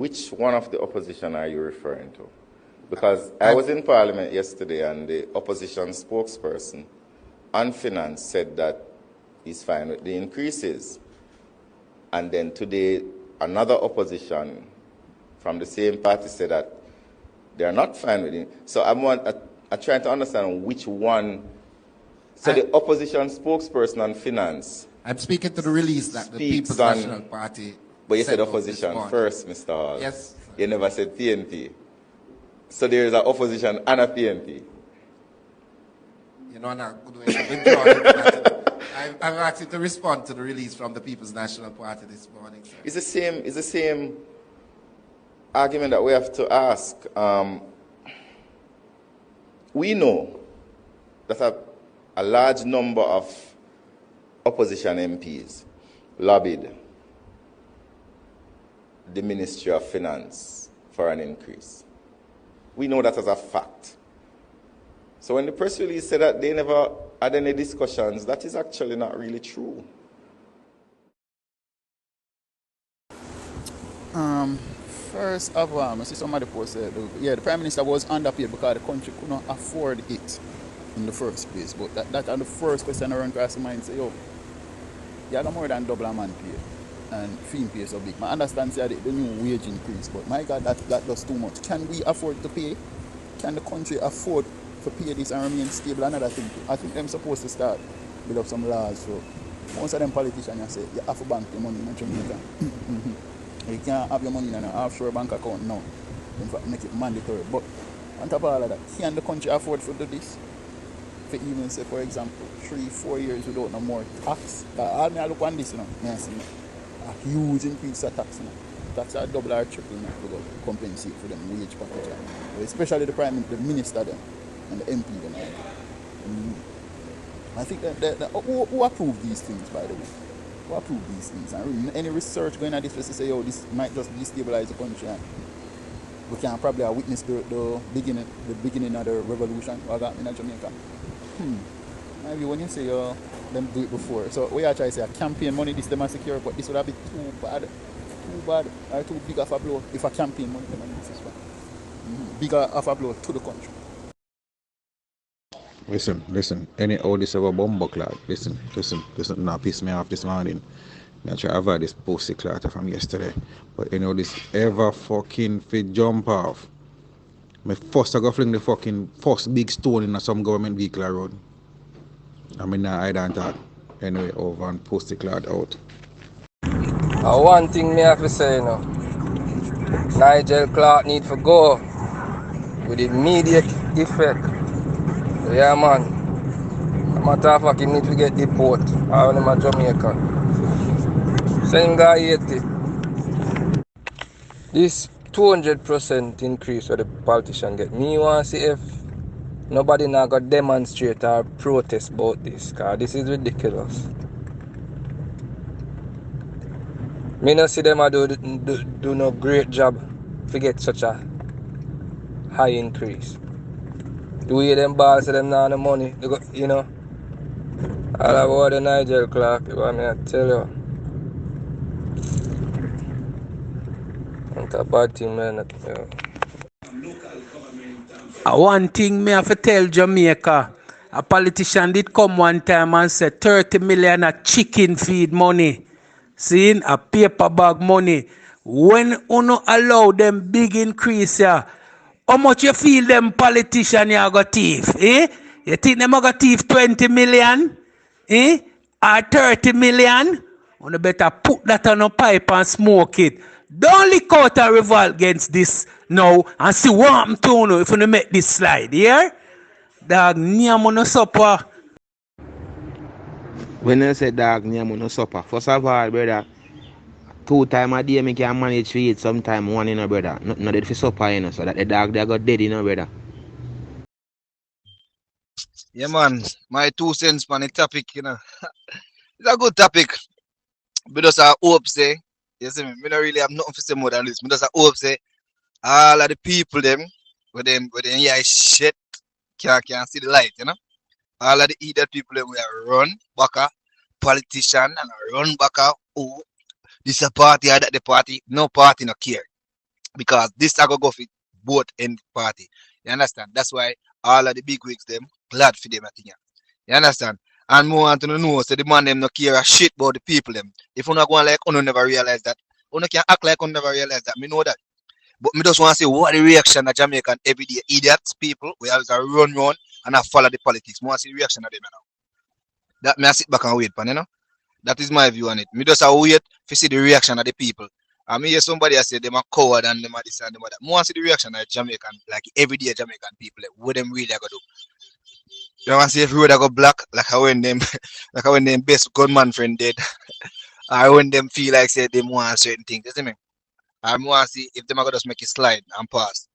which one of the opposition are you referring to? Because I was in Parliament yesterday and the opposition spokesperson on finance said that he's fine with the increases. And then today, another opposition from the same party said that they're not fine with it. So I'm trying to understand which one. So the opposition spokesperson on finance. I'm speaking to the release that the People's National Party. But you said opposition first, Mr. Hall. Yes. You never said PNP. So there is an opposition and a PNP. You know, I'm not good way to withdraw. I'm asking to respond to the release from the People's National Party this morning. Sir. It's the same argument that we have to ask. We know that a large number of opposition MPs lobbied the Ministry of Finance for an increase. We know that as a fact. So when the press release said that they never had any discussions, that is actually not really true. First of all, I see somebody posted, the Prime Minister was underpaid because the country could not afford it in the first place. But that and the first question around across the mind say, yo, you have more than double a man pay and fee pay so big. I understand say the new wage increase, but my God, that does too much. Can we afford to pay? Can the country afford to pay this and remain stable? Another thing, I think they're supposed to start build up some laws. So most of them politicians say you have to bank your money in Jamaica. You can't have your money in an offshore bank account now. In fact, make it mandatory. But on top of all of that, can the country afford to do this? For even say, for example, 3-4 years without no more tax. All me look on this, you know, I see a huge increase of tax. You know. Tax are double or triple now to compensate for them wage package. Especially the minister them and the MP them. I think that who approved these things, by the way? Who approved these things? And any research going on this place to say, yo, this might just destabilize the country. And we can probably witness the beginning of the revolution we got in Jamaica. Maybe when you say them do it before. So we are trying to say a campaign money this them are secure, but this would have been too bad or too big of a blow if a campaign money them this is bigger of a blow to the country. Listen. Anyhow, this ever bomber cloud. Listen. Now piss me off this morning. I try to avoid this pussy cloud from yesterday. But this ever fucking fit jump off. My first I go fling the fucking first big stone in some government vehicle road. I mean I don't talk. Anyway, over and post the cloud out. One thing me have to say Nigel Clark need to go with immediate effect. Yeah, man. Matter of fact, he need to get deported. I want him at Jamaica. Same guy 80. This 200% increase that the politician get. Me want to see if nobody now got demonstrate or protest about this. Because this is ridiculous. Me not see them do no great job to get such a high increase. The way them balls to them now the money, they got, you know. All about the Nigel Clark, you want me to tell you. It's a bad thing, man. One thing me have to tell Jamaica, a politician did come one time and said 30 million a chicken feed money. Seeing a paper bag money. When uno allow them big increase here, how much you feel them politician you got thief? Eh? You think them got thief 20 million? Eh? Or 30 million? You better put that on a pipe and smoke it. Don't lick out a revolt against this now and see what happens to you if you make this slide. Yeah? Dog, name on no supper. When you say dog, name on no supper. First of all, brother, 2 times a day I can manage to eat sometime one, you know, brother. Not dead for supper, you know, so that the dog they got dead, you know, brother. Yeah, man. My 2 cents on the topic, you know. It's a good topic. But just I hope say, you see me, I don't really have nothing to say more than this. But just I hope say, all of the people them, with them yeah shit, can't see the light, you know. All of the idiot people them we are run back a politician and run back a this a party or that the party, no party no care. because this I go for both end party. You understand? That's why all of the big wigs them glad for them, I think. You understand? And more want to know, so the man them no care a shit about the people them. If you not going like you never realize that, you can act like you never realize that. Me know that. But me just want to say what the reaction of Jamaican everyday idiots people we always a run and I follow the politics. Me want to see the reaction of them now. That me I sit back and wait, pan, you know. That is my view on it. Me just a wait to see the reaction of the people. I mean, hear somebody I say them a coward and them a this and them a that. Me want to see the reaction of Jamaican, like everyday Jamaican people, like, what them really are gonna do. You want to see if road I go black, like how when them, like how when them best gunman friend dead, or when them feel like say them want certain things. You see me? I want to see if them are gonna just make it slide and pass.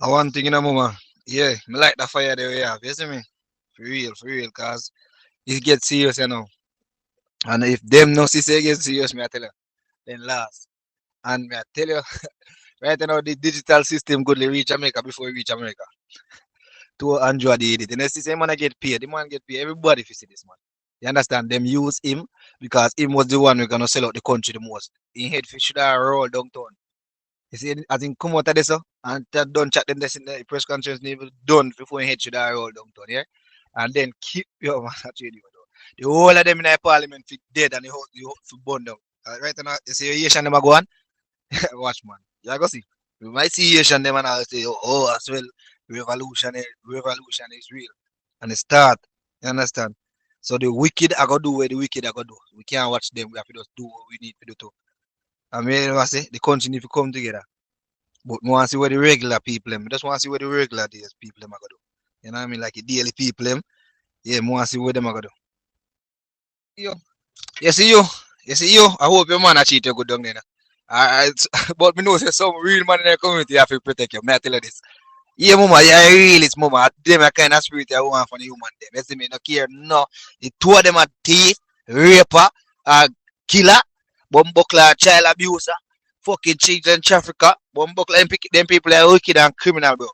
I one thing in a mama, yeah, me like the fire that we have. You see me? For real, cause it gets serious, you know. And if them no see say it gets serious, me I tell you, then last. And me I tell you, right now the digital system could reach America before we reach America. To enjoy the edit. And the same man I get paid. The man get paid. Everybody if you see this man. You understand? Them use him because him was the one who gonna sell out the country the most. In head fish should have roll downtown. You see, as in come out of this and that done chat them this in the press conference never done before he head should have roll downtown, yeah? And then keep your man actually the whole of them in the parliament fit dead and the whole for burn down. Right now, you see Asian them a go on. Watch man. You go see. We might see Asian them and I'll say, oh, as well, revolution is real. And it start. You understand? So the wicked I go do where the wicked I go do. We can't watch them. We have to just do what we need to do too. I mean, I say the country need to come together. But we want to see where the regular people them. We just want to see where the regular days people them are gonna do. You know what I mean? Like the daily people them. Yeah, we want to see where them are gonna do. Yo. You see you. You see you. I hope your man a cheat you good down there. I, but me know say some real man in the community have to protect you. May I tell you this? Yeah, mama, yeah, realist, mama. Them a kind of spirit I want from the human them. You see me, no care, no. The two of them are thief, raper, killer, bumbuckler, child abuser, fucking children trafficker, bumbuckler, them people are wicked and criminal, bro.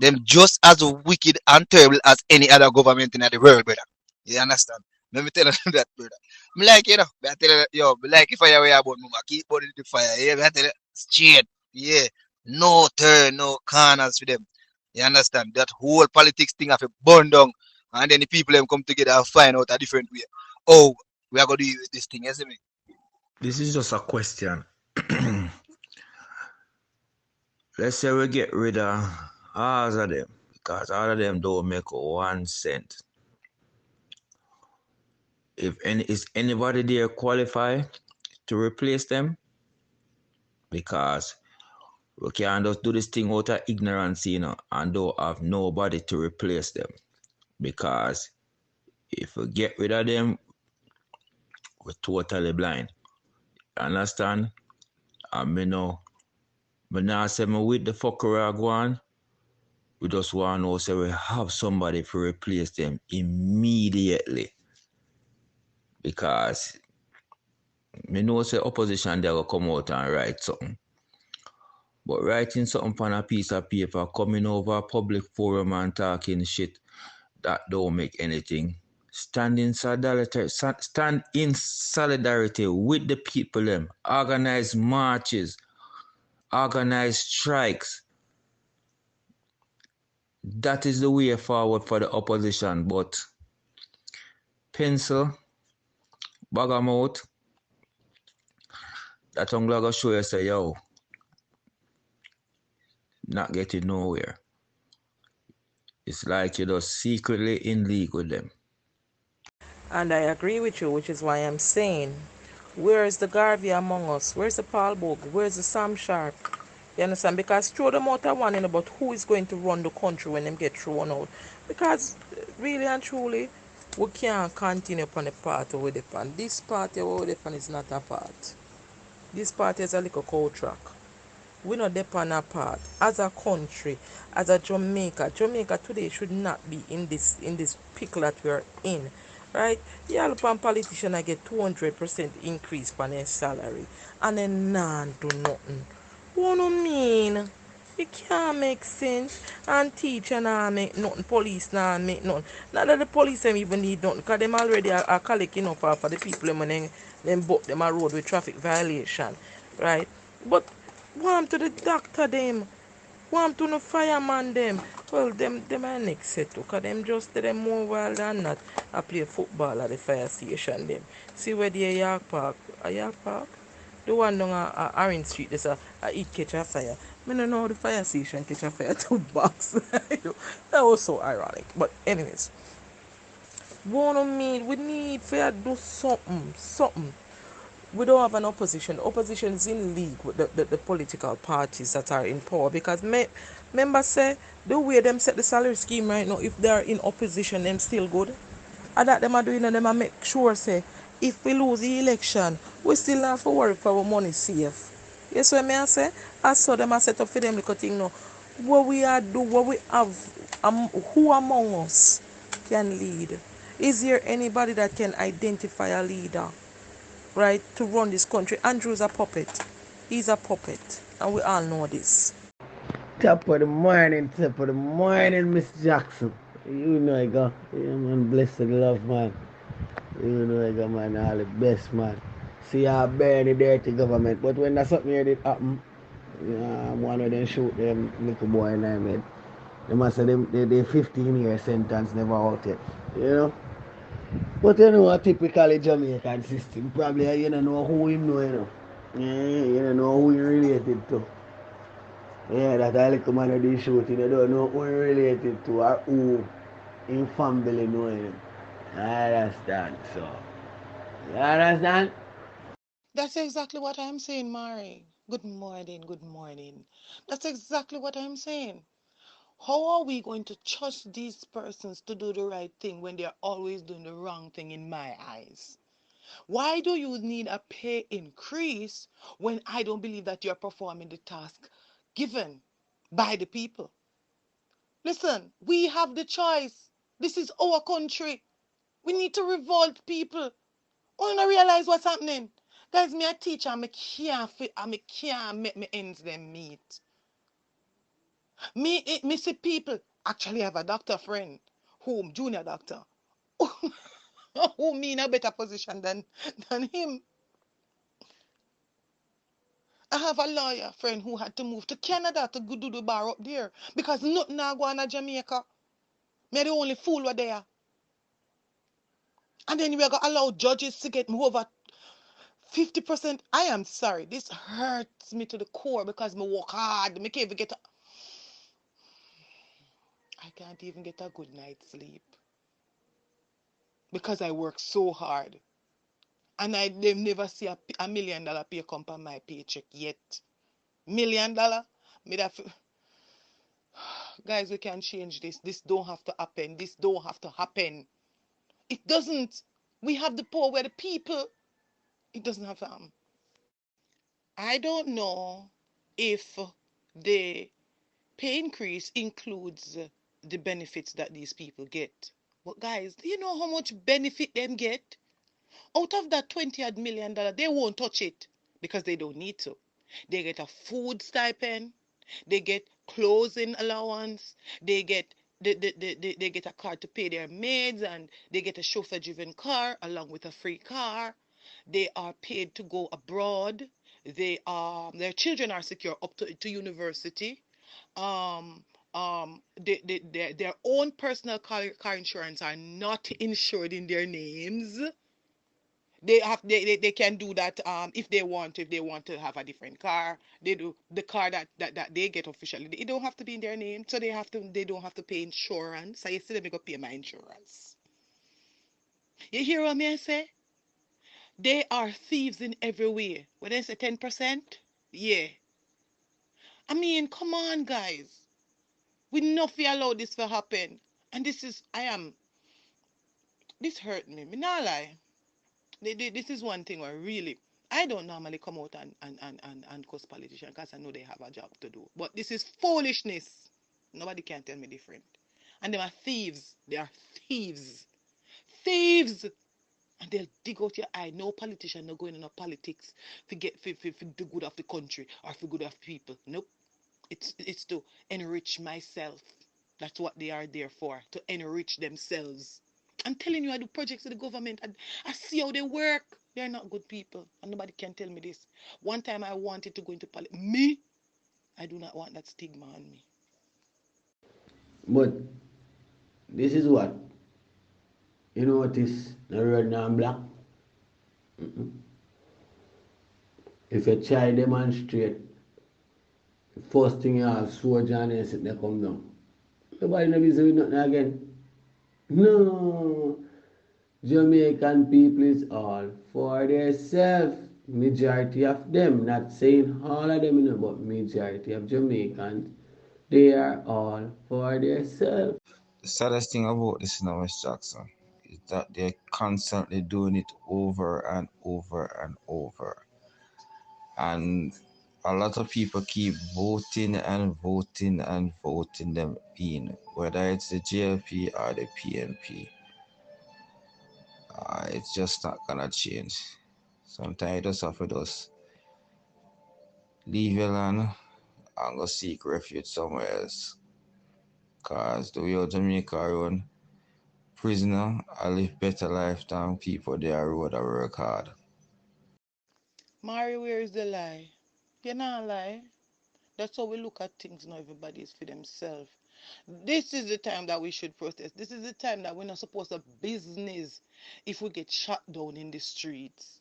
Them just as wicked and terrible as any other government in the world, brother. You understand? Let me tell you that, brother. Me like, you know, I tell you, yo, me like if fire way about mama, keep burning the fire. Yeah, I tell you, straight. Yeah. No turn, no corners for them. You understand? That whole politics thing have to burn down. And then the people them come together and find out a different way. Oh, we are gonna do this thing, you see me? This is just a question. Let's say we get rid of all of them because all of them don't make 1 cent. Is anybody there qualified to replace them? Because we can't just do this thing out of ignorance, you know, and don't have nobody to replace them. Because if we get rid of them, we're totally blind. Understand? And me know, me not say me with the fucker I go on. We just want to know, say we have somebody to replace them immediately. Because me know say opposition they will come out and write something. But writing something on a piece of paper, coming over a public forum and talking shit, that don't make anything. Stand in solidarity with the people them. Organize marches, organize strikes. That is the way forward for the opposition. But pencil, bag them out, that tongue gonna show you say, yo, not getting nowhere. It's like you're just secretly in league with them. And I agree with you, which is why I'm saying, where is the Garvey among us? Where's the Paul Bogue? Where's the Sam Sharp? You understand? Because throw them out of one about who is going to run the country when them get thrown out. Because really and truly, we can't continue upon the path with it. And this party with it is not a path. This party is a little cold track. We not depend on part as a country, as a Jamaica. Jamaica today should not be in this pickle that we are in, right? Yeah, look, politician I get 200% increase for their salary, and then none do nothing. What do you mean? It can't make sense. And teacher nah make nothing, police nah make nothing. Not that the police them even need nothing, because them already are collecting enough for the people them when them book them a road with traffic violation, right? But warm to the doctor them. Warm to the fireman them. Well, them are next set too, cause them just them more wild than not. I play football at the fire station them. See where the York Park, a York Park? The one down Orange Street, there's a it catch a fire. I don't know how the fire station catch a fire to box. That was so ironic. But anyways, we need to do something. We don't have an opposition. The opposition is in league with the political parties that are in power because members say the way them set the salary scheme right now, if they are in opposition, them still good. And that them are doing and them are make sure say if we lose the election, we still have to worry for our money safe. Yes, what I say? I saw them are set up for them because thing now. What we are do, what we have, who among us can lead? Is there anybody that can identify a leader? Right, to run this country. Andrew's a puppet. He's a puppet. And we all know this. Top of the morning, Miss Jackson. You know I got, yeah, man, blessed love, man. You know I got, man, all the best, man. See, I burn the dirty government, but when that something here did happen, one of them shoot them little boy in their head. They must say they 15-year sentence never out yet, you know. But you know, a typically Jamaican system, probably you don't know who him know, you know. Yeah, you don't know who he related to. Yeah, that a little man of this shooting, you don't know who he related to or who in family know him. I understand, so. You understand? That's exactly what I'm saying, Mari. Good morning, good morning. That's exactly what I'm saying. How are we going to trust these persons to do the right thing when they're always doing the wrong thing in my eyes? Why do you need a pay increase when I don't believe that you're performing the task given by the people? Listen, we have the choice. This is our country. We need to revolt people. Want to realize what's happening? Guys, me a teacher, I can't make me ends them meet. Me see people. Actually, I have a doctor friend, junior doctor, who me in a better position than him. I have a lawyer friend who had to move to Canada to go do the bar up there because nothing now go on in Jamaica. Me the only fool were there. And then we are going to allow judges to get me over 50%. I am sorry. This hurts me to the core because me work hard. Me can't even get I can't even get a good night's sleep because I work so hard. And they never see a $1 million pay come on my paycheck yet. $1 million? Me that guys, we can change this. This don't have to happen. This don't have to happen. It doesn't. We have the power. We're the people. It doesn't have to happen. I don't know if the pay increase includes the benefits that these people get. But guys, do you know how much benefit them get? Out of that $20 million, they won't touch it because they don't need to. They get a food stipend, they get clothing allowance, they get they get a car to pay their maids, and they get a chauffeur-driven car along with a free car. They are paid to go abroad. Their children are secure up to university. Um, their own personal car insurance are not insured in their names. They can do that if they want to have a different car. They do the car that they get officially, it don't have to be in their name, so they don't have to pay insurance. So you see them go pay my insurance. You hear what me I say? They are thieves in every way. When they say 10%, yeah, I mean, come on, guys. We not allow this to happen. And this hurt me not lie. This is one thing where really I don't normally come out and cuss politicians because I know they have a job to do. But this is foolishness. Nobody can tell me different. And they are thieves. They are thieves. Thieves! And they'll dig out your eye. No politician no going into politics to get for the good of the country or for good of people. Nope. It's to enrich myself. That's what they are there for, to enrich themselves. I'm telling you, I do projects with the government. I see how they work. They're not good people, and nobody can tell me this. One time I wanted to go into politics. Me, I do not want that stigma on me. But this is what you notice the red and black. If you try demonstrate, first thing you have soldier and they sit there come down. Nobody know busy with nothing again. No. Jamaican people is all for themselves. Majority of them, not saying all of them, but majority of Jamaicans, they are all for themselves. The saddest thing about this now, Miss Jackson, is that they're constantly doing it over and over and over. And a lot of people keep voting and voting and voting them in, whether it's the GLP or the PNP. It's just not gonna change. Sometimes you just have to just leave your land and go seek refuge somewhere else. Cause the way Jamaica run, prisoner, I live better life than people there road that work hard. Mari, where is the lie? You not lie. That's how we look at things now. Everybody is for themselves. This is the time that we should protest. This is the time that we're not supposed to business if we get shut down in the streets.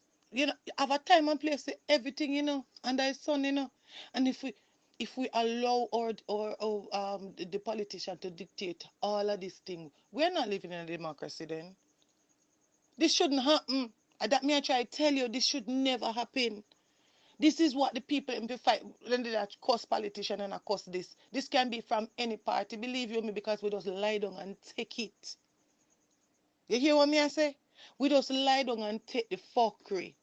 Have a time and place for everything, under the sun, And if we allow the politician to dictate all of these things, we're not living in a democracy then. This shouldn't happen. That me I try to tell you, this should never happen. This is what the people in the fight when they cost politician and cost this. This can be from any party. Believe you me, because we just lie down and take it. You hear what me I say? We just lie down and take the fuckery.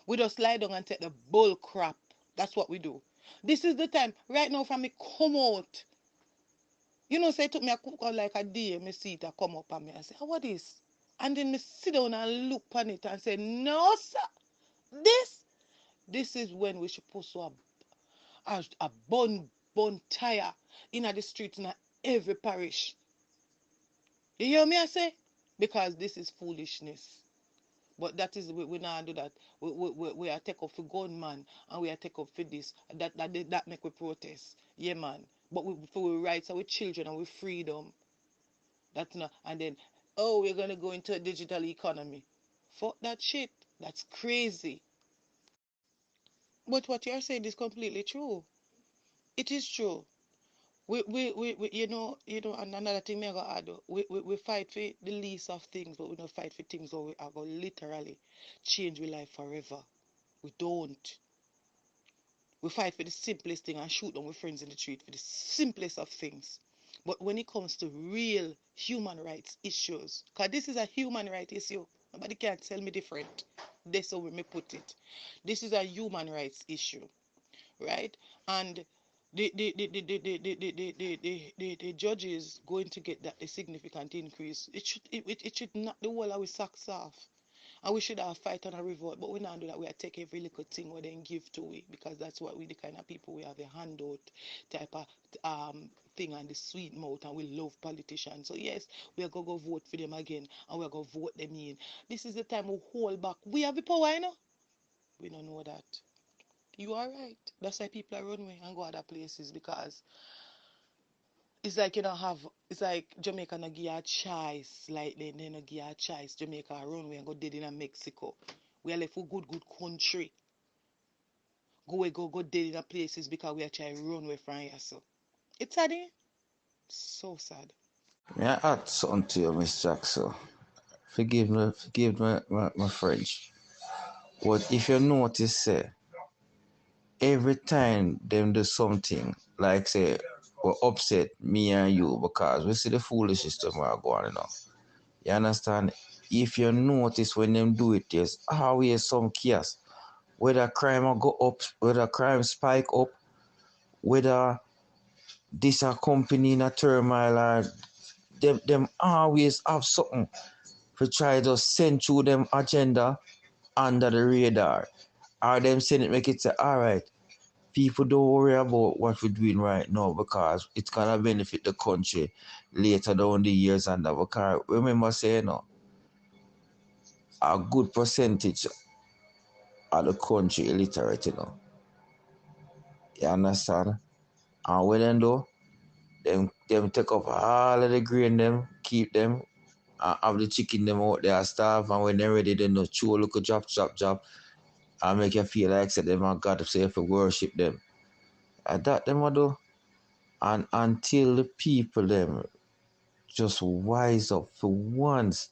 We just lie down and take the bull crap. That's what we do. This is the time. Right now, from me come out. Say it took me like a day, me see it a come up on me. I say, what is? And then me sit down and look on it and say, no, sir. This is when we should post a bun tire in the streets in every parish. You hear me I say? Because this is foolishness. But that is we now do that. We are take off for gunman and we are take off for this. That make we protest. Yeah man. But for we rights our children and we freedom. That's not and then we're gonna go into a digital economy. Fuck that shit. That's crazy. But what you're saying is completely true. It is true. We and another thing me I go add, we fight for the least of things, but we don't fight for things where we are going to literally change our life forever. We don't. We fight for the simplest thing and shoot down with friends in the street for the simplest of things. But when it comes to real human rights issues, because this is a human rights issue, nobody can tell me different. That's how we may put it. This is a human rights issue, right? And the judge is going to get that a significant increase. It should knock the whole of our socks off. And we should have a fight and a revolt, but we not do that. We are take every little thing we then give to it because that's what we the kind of people we have a handout type of thing and the sweet mouth and we love politicians. So yes, we are gonna go vote for them again and we are gonna vote them in. This is the time we hold back. We have the power, We don't know that. You are right. That's why people are run away and go other places because it's like you don't have. It's like Jamaica no give you a choice. Like they no give you a choice. Jamaica run away and go dead in Mexico. We are left for good country. Go dead in a places because we are trying to run away from here. So it's sad, eh? So sad. May I add something to you, Miss Jackson? Forgive my French. But if you notice, every time them do something, like say, we upset me and you because we see the foolishness stuff are going on. You understand? If you notice when them do it, there's always some chaos. Whether crime will go up, whether crime spike up, whether this a company in a turmoil or them always have something to try to send through them agenda under the radar. Or them send it make it say, all right, people don't worry about what we're doing right now because it's gonna benefit the country later down the years because remember saying a good percentage of the country illiterate, You understand? And when them do, them take up all of the grain them, keep them, and have the chicken them out there starve, and when they're ready, they know chew look a drop, and make you feel like say them are God to say if you worship them. And that them a do. And until the people them just wise up for once,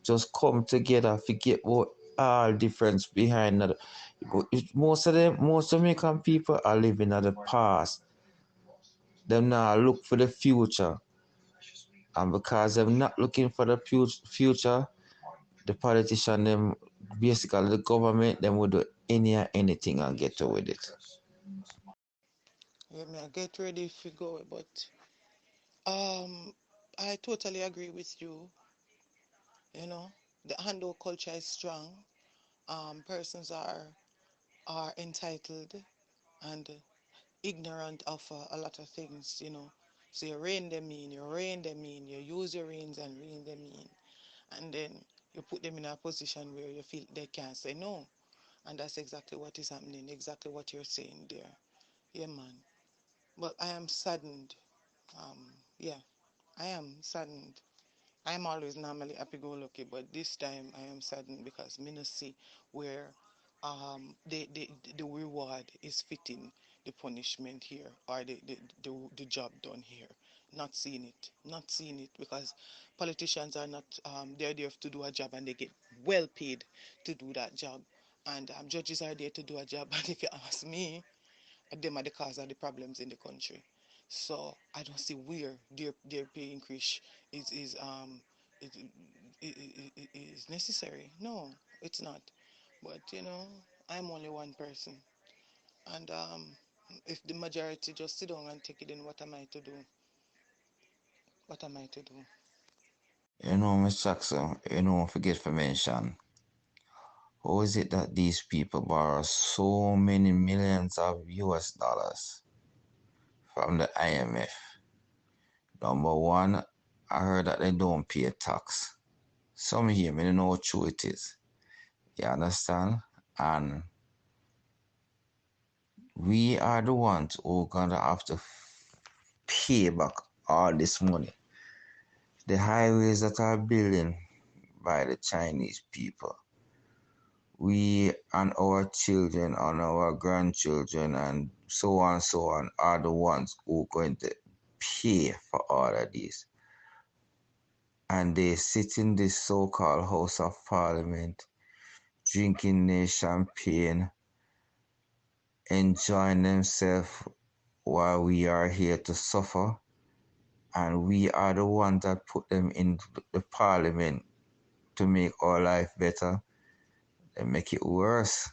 just come together, forget what all difference behind that. Most American people are living at the past. Them now look for the future. And because they're not looking for the future, the politician, them basically the government, them will do anything and get away with it. Yeah, me, I get ready if we go, but I totally agree with you. You know, the handout culture is strong. Persons are entitled and ignorant of a lot of things. So you rein them in, you use your reins and rein them in, and then you put them in a position where you feel they can't say no. And that's exactly what is happening, exactly what you're saying there. Yeah, man. But I am saddened. Yeah, I am saddened. I'm always normally happy-go-lucky, but this time I am saddened because me no see where the reward is fitting the punishment here or the job done here. Not seeing it because politicians are not they're there to do a job and they get well paid to do that job, and judges are there to do a job. And if you ask me, them are the cause of the problems in the country. So I don't see where their pay increase is is, is necessary. No, it's not. But I'm only one person, and if the majority just sit down and take it, then what am I to do? What am I to do? Miss Jackson, forget to mention, how is it that these people borrow so many millions of US dollars from the IMF? Number one, I heard that they don't pay tax. Some here, me don't know how true it is. You understand? And we are the ones who are gonna have to pay back all this money. The highways that are building by the Chinese people. We and our children and our grandchildren and so on are the ones who are going to pay for all of these. And they sit in this so-called House of Parliament, drinking their champagne, enjoying themselves while we are here to suffer. And we are the ones that put them in the parliament to make our life better. They make it worse.